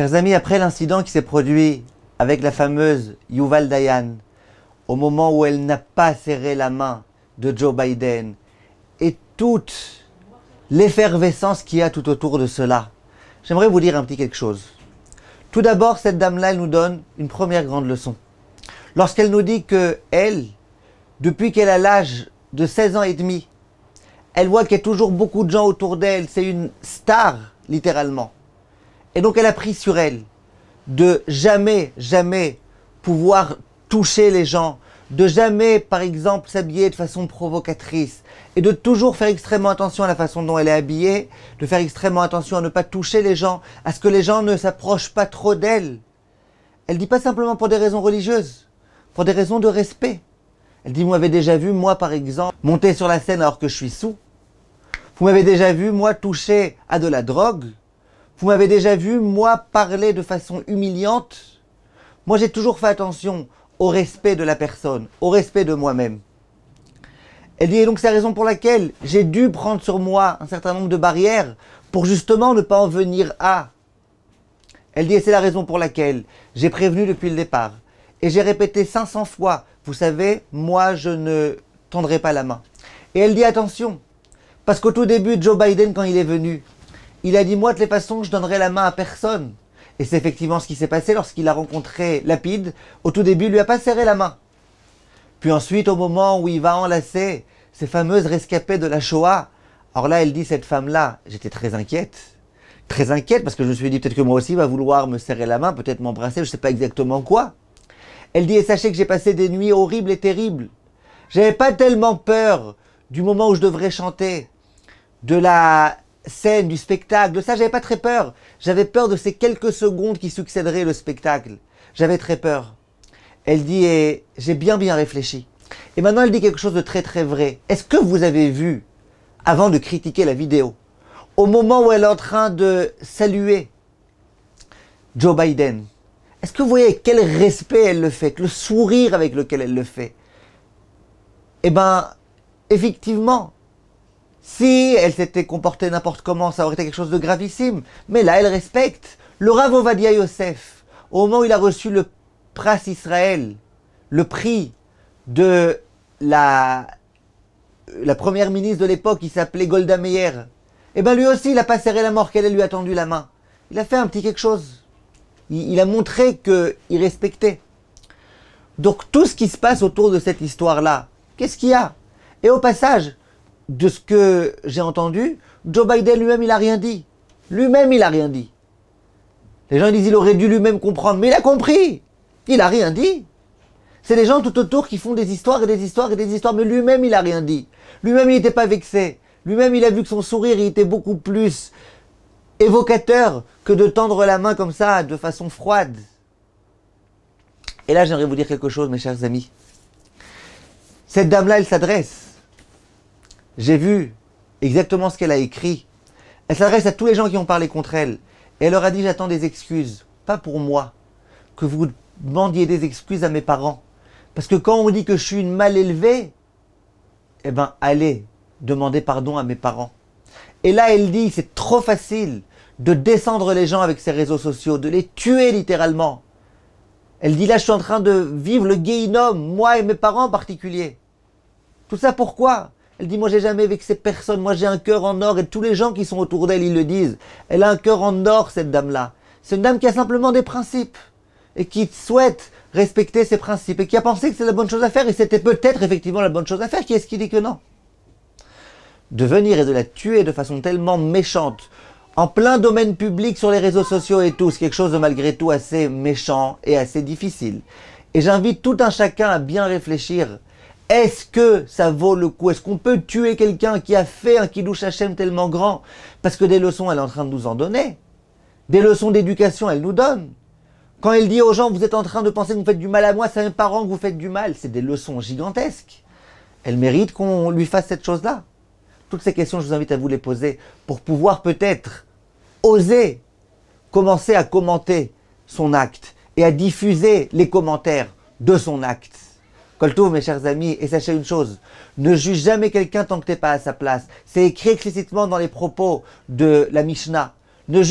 Chers amis, après l'incident qui s'est produit avec la fameuse Yuval Dayan, au moment où elle n'a pas serré la main de Joe Biden, et toute l'effervescence qu'il y a tout autour de cela, j'aimerais vous dire un petit quelque chose. Tout d'abord, cette dame-là, elle nous donne une première grande leçon. Lorsqu'elle nous dit que elle, depuis qu'elle a l'âge de 16 ans et demi, elle voit qu'il y a toujours beaucoup de gens autour d'elle, c'est une star, littéralement. Et donc elle a pris sur elle de jamais pouvoir toucher les gens, de jamais, par exemple, s'habiller de façon provocatrice, et de toujours faire extrêmement attention à la façon dont elle est habillée, de faire extrêmement attention à ne pas toucher les gens, à ce que les gens ne s'approchent pas trop d'elle. Elle dit pas simplement pour des raisons religieuses, pour des raisons de respect. Elle dit, vous m'avez déjà vu, moi par exemple, monter sur la scène alors que je suis sous. Vous m'avez déjà vu, moi, toucher à de la drogue. Vous m'avez déjà vu, moi, parler de façon humiliante. Moi, j'ai toujours fait attention au respect de la personne, au respect de moi-même. Elle dit, et donc c'est la raison pour laquelle j'ai dû prendre sur moi un certain nombre de barrières pour justement ne pas en venir à. Elle dit, et c'est la raison pour laquelle j'ai prévenu depuis le départ. Et j'ai répété 500 fois, vous savez, moi, je ne tendrai pas la main. Et elle dit, attention, parce qu'au tout début, Joe Biden, quand il est venu, il a dit, moi, de toutes les façons, je donnerai la main à personne. Et c'est effectivement ce qui s'est passé lorsqu'il a rencontré Lapid. Au tout début, il lui a pas serré la main. Puis ensuite, au moment où il va enlacer ces fameuses rescapées de la Shoah, alors là, elle dit, cette femme-là, j'étais très inquiète parce que je me suis dit, peut-être que moi aussi, il va vouloir me serrer la main, peut-être m'embrasser, je ne sais pas exactement quoi. Elle dit, et sachez que j'ai passé des nuits horribles et terribles. J'avais pas tellement peur du moment où je devrais chanter, de la scène, du spectacle, de ça, j'avais pas très peur. J'avais peur de ces quelques secondes qui succéderaient le spectacle. J'avais très peur. Elle dit, et j'ai bien réfléchi. Et maintenant, elle dit quelque chose de très vrai. Est-ce que vous avez vu, avant de critiquer la vidéo, au moment où elle est en train de saluer Joe Biden, est-ce que vous voyez quel respect elle le fait, le sourire avec lequel elle le fait? Eh ben, effectivement, si elle s'était comportée n'importe comment, ça aurait été quelque chose de gravissime. Mais là, elle respecte. Le Rav Ovadia Yosef, au moment où il a reçu le Pras Israël, le prix de la première ministre de l'époque, qui s'appelait Golda Meir, eh bien lui aussi, il n'a pas serré la main qu'elle lui a tendu la main. Il a fait un petit quelque chose. Il a montré qu'il respectait. Donc tout ce qui se passe autour de cette histoire-là, qu'est-ce qu'il y a? Et au passage, de ce que j'ai entendu, Joe Biden lui-même, il n'a rien dit. Lui-même, il n'a rien dit. Les gens disent, il aurait dû lui-même comprendre. Mais il a compris. Il n'a rien dit. C'est les gens tout autour qui font des histoires et des histoires et des histoires. Mais lui-même, il n'a rien dit. Lui-même, il n'était pas vexé. Lui-même, il a vu que son sourire, il était beaucoup plus évocateur que de tendre la main comme ça, de façon froide. Et là, j'aimerais vous dire quelque chose, mes chers amis. Cette dame-là, elle s'adresse. J'ai vu exactement ce qu'elle a écrit. Elle s'adresse à tous les gens qui ont parlé contre elle. Et elle leur a dit, j'attends des excuses. Pas pour moi. Que vous demandiez des excuses à mes parents. Parce que quand on dit que je suis une mal élevée, eh ben, allez demander pardon à mes parents. Et là, elle dit, c'est trop facile de descendre les gens avec ces réseaux sociaux, de les tuer littéralement. Elle dit, là, je suis en train de vivre le guéhinnom, moi et mes parents en particulier. Tout ça pourquoi? Elle dit, moi, j'ai jamais vexé personne. Moi, j'ai un cœur en or. Et tous les gens qui sont autour d'elle, ils le disent. Elle a un cœur en or, cette dame-là. C'est une dame qui a simplement des principes. Et qui souhaite respecter ses principes. Et qui a pensé que c'est la bonne chose à faire. Et c'était peut-être effectivement la bonne chose à faire. Qui est-ce qui dit que non? De venir et de la tuer de façon tellement méchante, en plein domaine public sur les réseaux sociaux et tout, c'est quelque chose de malgré tout assez méchant et assez difficile. Et j'invite tout un chacun à bien réfléchir. Est-ce que ça vaut le coup? Est-ce qu'on peut tuer quelqu'un qui a fait un Kiddush Hashem tellement grand? Parce que des leçons, elle est en train de nous en donner. Des leçons d'éducation, elle nous donne. Quand elle dit aux gens, vous êtes en train de penser que vous faites du mal à moi, c'est à mes parents que vous faites du mal. C'est des leçons gigantesques. Elle mérite qu'on lui fasse cette chose-là. Toutes ces questions, je vous invite à vous les poser pour pouvoir peut-être oser commencer à commenter son acte et à diffuser les commentaires de son acte. Kol Tov, mes chers amis, et sachez une chose, ne juge jamais quelqu'un tant que tu n'es pas à sa place. C'est écrit explicitement dans les propos de la Mishnah. Ne